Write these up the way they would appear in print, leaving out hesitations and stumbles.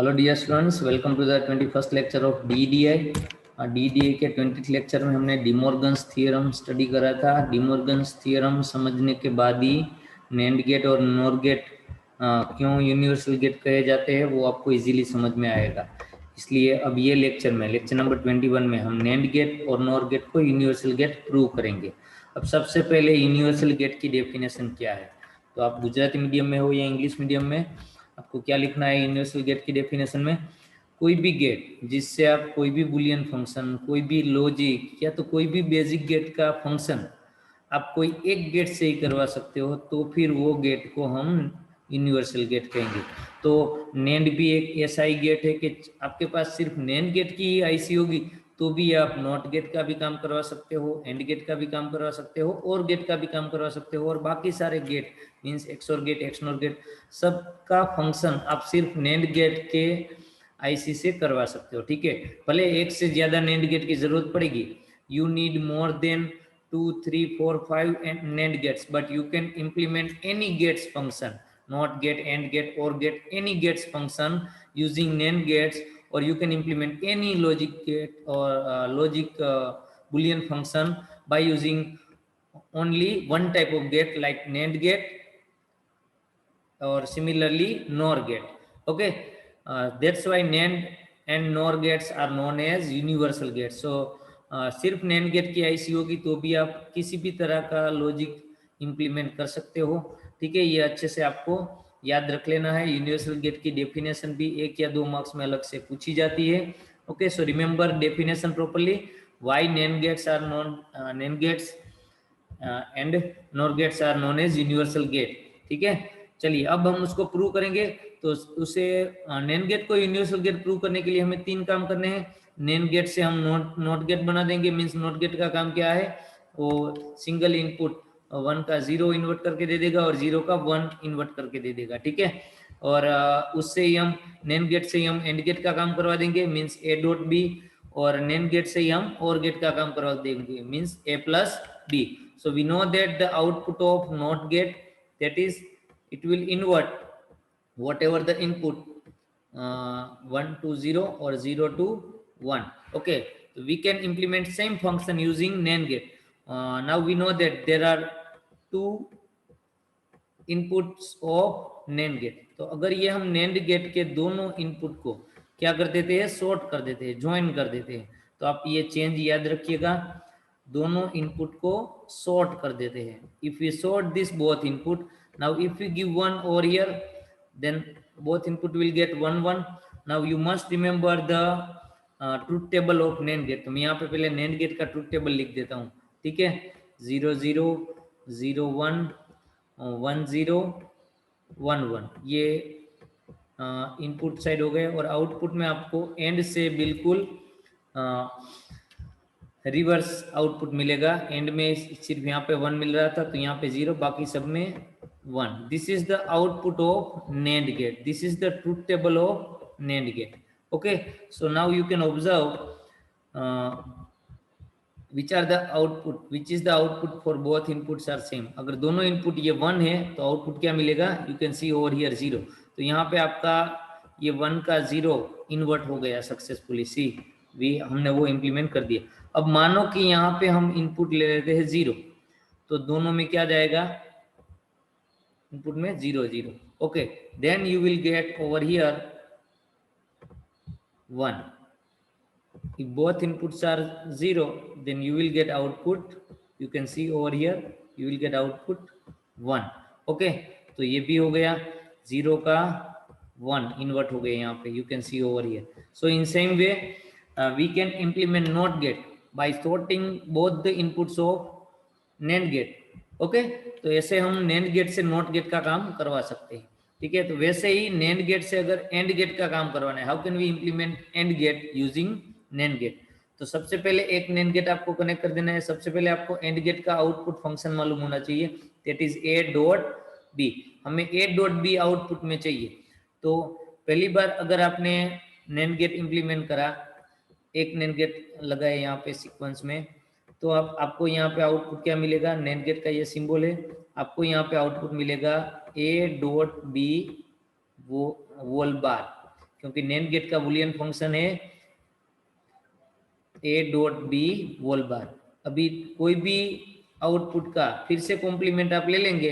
Hello dear students, welcome to the 21st lecture of DDI. DDI के 20th lecture में हमने De Morgan's theorem study करा था। De Morgan's theorem समझने के बाद ही नैंड गेट और नॉर गेट क्यों यूनिवर्सल गेट कहे जाते हैं वो आपको इजीली समझ में आएगा। इसलिए अब ये लेक्चर में लेक्चर नंबर 21 में हम नैंड गेट और नॉर गेट को यूनिवर्सल गेट प्रूव करेंगे। अब सबसे पहले यूनिवर्सल गेट की डेफिनेशन क्या है। तो आप गुजराती मीडियम में हो या इंग्लिश मीडियम में, आपको क्या लिखना है यूनिवर्सल गेट की डेफिनेशन में। कोई भी गेट जिससे आप कोई भी बुलियन फंक्शन, कोई भी लॉजिक या तो कोई भी बेसिक गेट का फंक्शन आप कोई एक गेट से ही करवा सकते हो, तो फिर वो गेट को हम यूनिवर्सल गेट कहेंगे। तो नैंड भी एक ऐसा ही गेट है कि आपके पास सिर्फ नैंड गेट की ही आईसी होगी तो भी आप नॉट गेट का भी काम करवा सकते हो, एंड गेट का भी काम करवा सकते हो, और गेट का भी काम करवा सकते हो, और बाकी सारे gate means XOR gate, XNOR gate, सबका फंक्शन आप सिर्फ नैंड गेट के आईसी से करवा सकते हो। ठीक है, भले एक से ज्यादा नैंड गेट की जरूरत पड़ेगी, you need more than 2, 3, 4, 5 NAND gates, but you can implement any gates function, not get, AND get, or get, any gates function using NAND gates, or you can implement any logic gate or logic boolean function by using only one type of gate like NAND gate or similarly NOR gate. Okay, that's why NAND and NOR gates are known as universal gates. So सिर्फ NAND gate की IC होगी तो भी आप किसी भी तरह का लॉजिक इंप्लीमेंट कर सकते हो। ठीक है, ये अच्छे से आपको याद रख लेना है। यूनिवर्सल गेट की डेफिनेशन भी 1 या 2 मार्क्स में अलग से पूछी जाती है। Okay, so remember definition properly. Why NAND gates are known NAND gates and NOR gates are known as universal gate. ठीक है, चलिए अब हम उसको प्रूव करेंगे। तो उसे नैंड गेट को यूनिवर्सल गेट प्रूव करने के लिए हमें 3 काम करने हैं। नैंड गेट से हम नॉट गेट बना देंगे। मींस नॉट गेट का काम क्या है, वो सिंगल इनपुट 1 का 0 इन्वर्ट करके दे देगा और 0 का 1 इन्वर्ट करके दे देगा। ठीक है, और उससे ही हम नैंड गेट से ही हम एंड गेट का काम करवा देंगे, मींस ए डॉट बी, और नैंड गेट से ही हम और गेट का काम करवा देंगे, means A plus B. So we know that the output of NOT gate, that is, it will invert whatever the input 1 to 0 or 0 to 1. Okay, so we can implement same function using NAND gate. Now we know that there are 2 inputs of NAND gate. तो अगर ये हम NAND gate के दोनों input को क्या कर देते हैं, सॉर्ट कर देते हैं, ज्वाइन कर देते हैं। तो आप ये चेंज याद रखिएगा, दोनों इनपुट को सॉर्ट कर देते हैं। If we sort this both input, now if we give 1 over here, then both input will get 1 1। Now you must remember the truth table of NAND gate. तो मैं यहाँ पे पहले नैंड गेट का ट्रूथ टेबल लिख देता हूँ। ठीक है, 0 0 0 1 1 0 1 1, ये इनपुट साइड हो गए। और आउटपुट में आपको एंड से बिल्कुल रिवर्स आउटपुट मिलेगा। एंड में सिर्फ यहाँ पे 1 मिल रहा था तो यहाँ पे 0, बाकी सब में 1। This is the output of NAND gate, this is the truth table of NAND gate. Okay, so now you can observe which are the output, which is the output for both inputs are same। अगर दोनों input ये 1 है तो output क्या मिलेगा, you can see over here 0। तो यहाँ पे आपका ये 1 का 0 इन्वर्ट हो गया सक्सेसफुली, सी भी हमने वो इम्प्लीमेंट कर दिया। अब मानो कि यहाँ पे हम इनपुट ले लेते हैं 0, तो दोनों में क्या जाएगा, इनपुट में 0 0। Okay, then you will get over here 1। If both inputs are 0, then you will get output, you can see over here, you will get output 1। okay, तो ये भी हो गया, 0 का 1 इन्वर्ट हो गया यहाँ पे, you can see over here। so in same way we can implement NOT gate by sorting both the inputs of NAND gate। okay, तो ऐसे हम NAND gate से NOT gate का काम करवा सकते हैं। ठीक है, तो वैसे ही NAND गेट से अगर AND गेट का काम करवाना है, how can we implement AND gate using NAND gate. तो सबसे पहले एक NAND गेट आपको कनेक्ट कर देना है। सबसे पहले आपको AND गेट का आउटपुट फंक्शन मालूम होना चाहिए, that is A dot B। हमें A डॉट B आउटपुट में चाहिए। तो पहली बार अगर आपने NAND गेट इंप्लीमेंट करा, एक NAND गेट लगाए यहाँ पे सीक्वेंस में, तो आपको यहाँ पे आउटपुट क्या मिलेगा, NAND गेट का ये सिंबल है, आपको यहाँ पे आउटपुट मिलेगा A डॉट B वो वोल बार। क्योंकि नैंड गेट का बुलियन फंक्शन है ए डॉट बी वोल बार। अभी कोई भी आउटपुट का फिर से कॉम्प्लीमेंट आप ले लेंगे,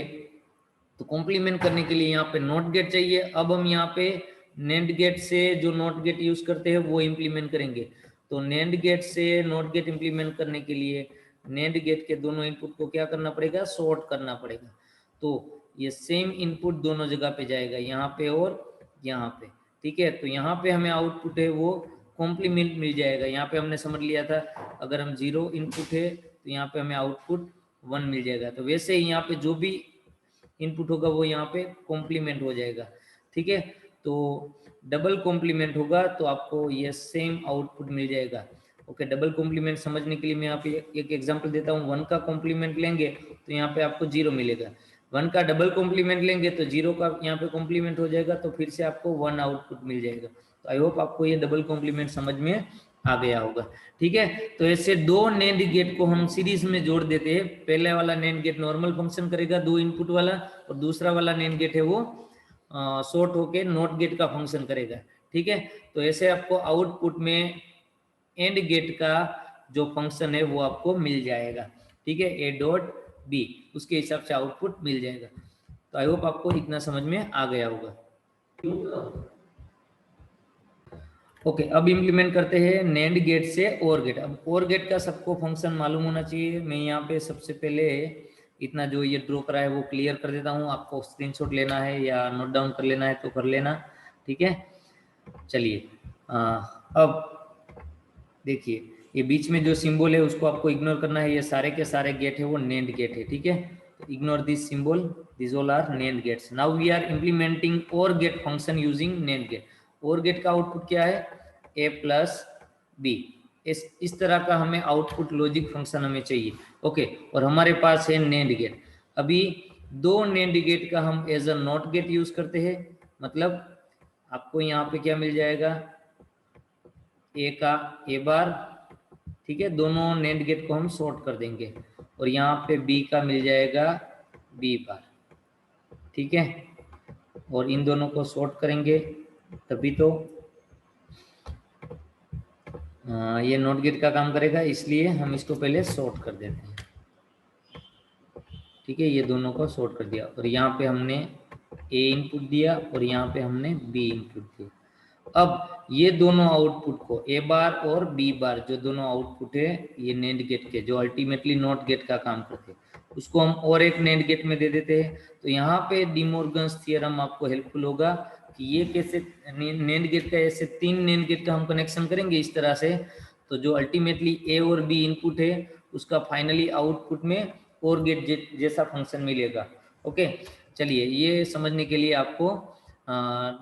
तो कॉम्प्लीमेंट करने के लिए यहाँ पे नॉट गेट चाहिए। अब हम यहाँ पे नैंड गेट से जो नॉट गेट यूज करते हैं वो इम्प्लीमेंट करेंगे। तो नैंड गेट से नॉट गेट इम्प्लीमेंट करने के लिए नैंड गेट के दोनों इनपुट को क्या करना पड़ेगा, सॉर्ट करना पड़ेगा। तो ये सेम इनपुट दोनों जगह पे जाएगा, यहाँ पे और यहाँ पे, ठीक है। तो यहाँ पे हमें आउटपुट है वो कॉम्प्लीमेंट मिल जाएगा। यहाँ पे हमने समझ लिया था अगर हम 0 इनपुट है तो यहाँ पे हमें आउटपुट 1 मिल जाएगा। तो वैसे ही यहाँ पे जो भी इनपुट होगा वो यहाँ पे कॉम्प्लीमेंट हो जाएगा, ठीक है। तो डबल कॉम्प्लीमेंट होगा तो आपको ये सेम आउटपुट मिल जाएगा। ओके, डबल कॉम्प्लीमेंट समझने के लिए मैं यहाँ पे एक एग्जांपल देता हूँ। 1 का कॉम्प्लीमेंट लेंगे तो यहाँ पे आपको 0 मिलेगा। 1 का डबल कॉम्प्लीमेंट लेंगे तो 0 का यहाँ पे कॉम्प्लीमेंट हो जाएगा, तो फिर से आपको 1 आउटपुट मिल जाएगा। तो आई होप आपको ये डबल कॉम्प्लीमेंट समझ में आ गया होगा, ठीक है। तो ऐसे दो नैंड गेट को हम सीरीज में जोड़ देते हैं। पहले वाला नैंड गेट नॉर्मल फंक्शन करेगा 2 इनपुट वाला, और दूसरा वाला नैंड गेट है वो शॉर्ट होके नॉट गेट का फंक्शन करेगा, ठीक है। तो ऐसे आपको आउटपुट में एंड गेट का जो फंक्शन है वो आपको मिल जाएगा, ठीक है। ए डॉट बी, उसके हिसाब से आउटपुट मिल जाएगा। तो आई होप आपको इतना समझ में आ गया होगा। ओके, अब इम्प्लीमेंट करते हैं नैंड गेट से और गेट। अब और गेट का सबको फंक्शन मालूम होना चाहिए। मैं यहाँ पे सबसे पहले इतना जो ये ड्रॉ करा है वो क्लियर कर देता हूँ। आपको स्क्रीनशॉट लेना है या नोट डाउन कर लेना है तो कर लेना, ठीक है। चलिए अब देखिए, ये बीच में जो सिंबल है उसको आपको इग्नोर करना है। ये सारे के सारे गेट है वो नैंड गेट है, ठीक है। तो ignore this symbol, this all are NAND gates. Now we are implementing OR gate function using NAND gate. OR gate का आउटपुट क्या है, ए प्लस बी। इस तरह का हमें आउटपुट लॉजिक फंक्शन हमें चाहिए, ओके। और हमारे पास है नैंड गेट। अभी दो नैंड गेट का हम as a NOT gate use करते हैं। मतलब आपको यहाँ पे क्या मिल जाएगा, ए का ए बार, ठीक है। दोनों नैंड गेट को हम सॉर्ट कर देंगे, और यहाँ पे बी का मिल जाएगा बी बार, ठीक है। और इन दोनों को सॉर्ट करेंगे तभी तो ये नॉट गेट का काम करेगा, इसलिए हम इसको पहले सॉर्ट कर देते हैं, ठीक है। ये दोनों को सॉर्ट कर दिया, और यहाँ पे हमने ए इनपुट दिया और यहाँ पे हमने बी इनपुट दिया। अब ये दोनों आउटपुट को ए बार और बी बार, जो दोनों आउटपुट है ये नैंड गेट के, जो अल्टीमेटली नॉट गेट का काम करते हैं, उसको हम और एक नैंड गेट में दे देते हैं। तो यहाँ पे डी मॉर्गन्स थ्योरम आपको हेल्पफुल होगा कि ये कैसे नैंड गेट का, ऐसे 3 नैंड गेट का हम कनेक्शन करेंगे इस तरह से। तो जो ultimately A OR B input है उसका फाइनली आउटपुट में और गेट जैसा फंक्शन मिलेगा, ओके। चलिए, ये समझने के लिए आपको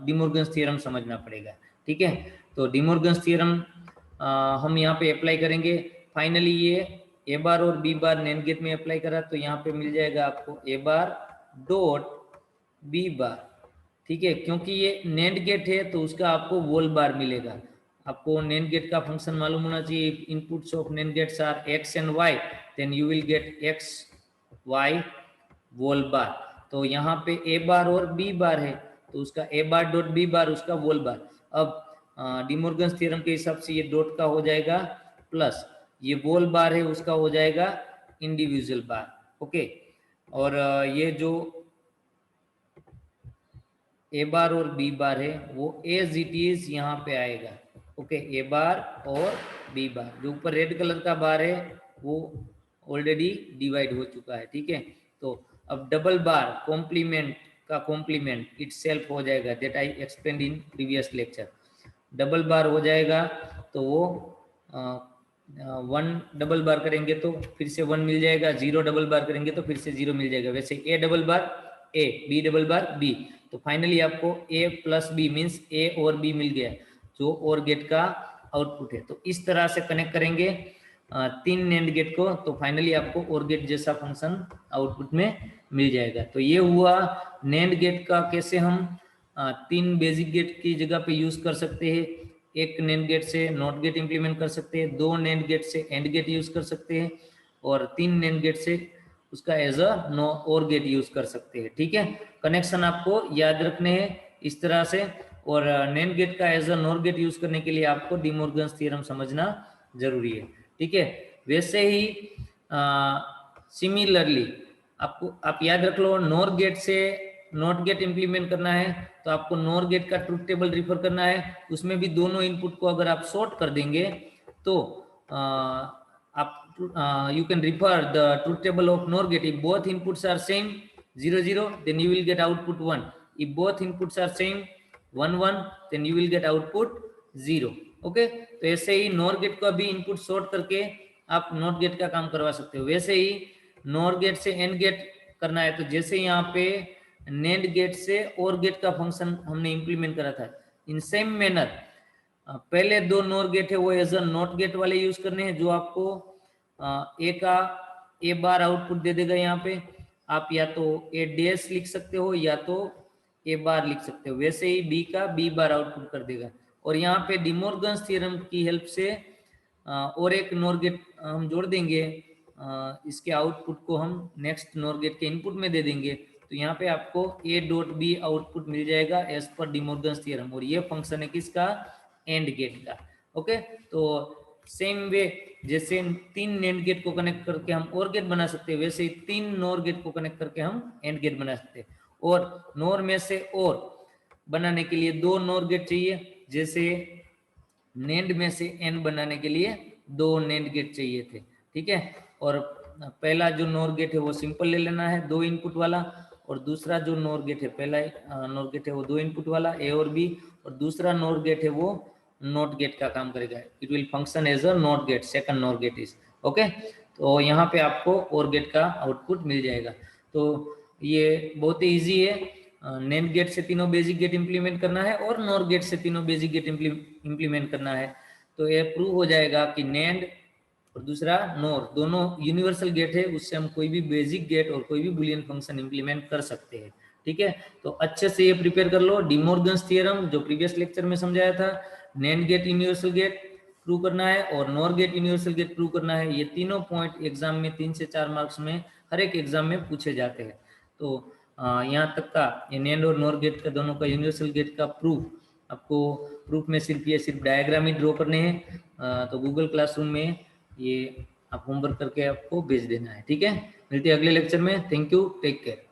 डी मॉर्गन्स थ्योरम समझना पड़ेगा, ठीक है। तो डी मॉर्गन्स थ्योरम हम यहाँ पे अप्लाई करेंगे। फाइनली ये ए बार और बी बार नैंड गेट में अप्लाई करा तो यहाँ पे मिल जाएगा आपको ए बार डॉट बी बार, ठीक है। क्योंकि ये नैंड गेट है तो उसका आपको वोल बार मिलेगा। आपको नैंड गेट का फंक्शन मालूम होना चाहिए। Inputs of NAND gates are X and Y, then you will get X Y whole bar. तो यहाँ पे ए बार और बी बार है तो उसका ए बार डॉट बी बार, उसका वोल बार। अब डी मॉर्गन्स थ्योरम के हिसाब से ये डॉट का हो जाएगा प्लस, ये वोल बार है उसका हो जाएगा इंडिविजुअल बार, ओके। और ये जो ए बार और बी बार है वो एज इट इज यहाँ पे आएगा, ओके। ए बार और बी बार, जो ऊपर रेड कलर का बार है वो ऑलरेडी डिवाइड हो चुका है, ठीक है। तो अब डबल बार कॉम्प्लीमेंट का कॉम्प्लीमेंट इटसेल्फ हो जाएगा, that I explained in previous lecture. Double bar हो जाएगा तो वो 1 डबल बार करेंगे तो फिर से 1 मिल जाएगा, 0 डबल बार करेंगे तो फिर से 0 मिल जाएगा। वैसे A double bar A, B double bar B, तो फाइनली आपको A plus B means A OR B मिल गया, जो और गेट का आउटपुट है। तो इस तरह से कनेक्ट करेंगे 3 नैंड गेट को, तो फाइनली आपको और गेट जैसा फंक्शन आउटपुट में मिल जाएगा। तो ये हुआ नैंड गेट का कैसे हम 3 बेसिक गेट की जगह पे यूज कर सकते हैं। एक नैंड गेट से नॉट गेट इंप्लीमेंट कर सकते हैं, 2 नैंड गेट से एंड गेट यूज कर सकते हैं, और 3 नैंड गेट से उसका एज अ नो और गेट यूज कर सकते हैं, ठीक है। कनेक्शन आपको याद रखने हैं इस तरह से। और नैंड गेट का as a NOR gate use करने के लिए आपको डिमॉर्गन्स थ्योरम समझना जरूरी है, ठीक है। वैसे ही सिमिलरली आपको आप याद रख लो, नॉर गेट से नॉट गेट इंप्लीमेंट करना है तो आपको नॉर गेट का ट्रुथ टेबल रिफर करना है। उसमें भी दोनों इनपुट को अगर आप सॉर्ट कर देंगे तो आप you can refer the truth table of NOR gate. If both inputs are same 0 0, then you will get output 1. If both inputs are same 1 1, then you will get output 0. Okay, तो ऐसे ही nor gate का भी input sort करके आप not gate का काम करवा सकते हो। वैसे ही नॉर गेट से एंड गेट करना है तो जैसे यहाँ पे नेंड गेट से और गेट का फंक्शन हमने इंप्लीमेंट करा था, इन सेम मैनर पहले दो नॉर गेट है वो एज अ नॉट गेट वाले यूज करने हैं, जो आपको ए का ए बार आउटपुट दे देगा। यहाँ पे आप या तो ए डैश लिख सकते हो या तो ए बार लिख सकते हो। वैसे ही बी का बी बार आउटपुट कर देगा। और यहाँ पे डिमॉर्गन्स थ्योरम की हेल्प से और एक नॉर गेट हम जोड़ देंगे, इसके आउटपुट को हम नेक्स्ट नॉर गेट के इनपुट में दे देंगे, तो यहाँ पे आपको ए डॉट बी आउटपुट मिल जाएगा एज पर डिमॉर्गन्स थ्योरम। और ये फंक्शन है किसका, एंड गेट का। ओके, तो सेम वे जैसे 3 नेंड गेट को कनेक्ट करके हम और गेट बना सकते हैं, वैसे ही 3 नॉर गेट को कनेक्ट करके हम एंड गेट बना सकते हैं। और नॉर में से और बनाने के लिए 2 नॉर गेट चाहिए, जैसे नेंड में से एन बनाने के लिए 2 नेंड गेट चाहिए थे, ठीक है। और पहला जो नॉर गेट है वो सिंपल ले लेना है 2 इनपुट वाला, और दूसरा जो नॉर गेट है, पहला नॉर गेट है वो 2 इनपुट वाला ए और बी, और दूसरा नॉर गेट है वो नॉट गेट का काम करेगा। It will function as a NOT gate, second NOR gate is okay. तो यहाँ पे आपको और गेट का आउटपुट मिल जाएगा। तो ये बहुत ही ईजी है, नेंड गेट से तीनों बेसिक गेट इंप्लीमेंट करना है और नॉर गेट से तीनों बेसिक गेट इंप्लीमेंट करना है। तो ये प्रूव हो जाएगा कि नेंड और दूसरा नॉर दोनों यूनिवर्सल गेट है, उससे हम कोई भी बेसिक गेट और कोई भी बुलियन फंक्शन इंप्लीमेंट कर सकते हैं, ठीक है। तो अच्छे से ये प्रिपेयर कर लो। डिमॉर्गन्स थ्योरम जो प्रीवियस लेक्चर में समझाया था, NAND gate universal gate prove करना है और NOR gate universal gate prove करना है। ये तीनों पॉइंट एग्जाम में 3 से 4 मार्क्स में हर एक एग्जाम में पूछे जाते हैं। तो यहाँ तक का ये नेंड और नॉर गेट का दोनों का यूनिवर्सल गेट का प्रूफ, आपको प्रूफ में सिर्फ डायग्राम ही ड्रॉ करने हैं। तो गूगल क्लासरूम में ये आप होमवर्क करके आपको भेज देना है, ठीक है। मिलते हैं अगले लेक्चर में। Thank you, take care.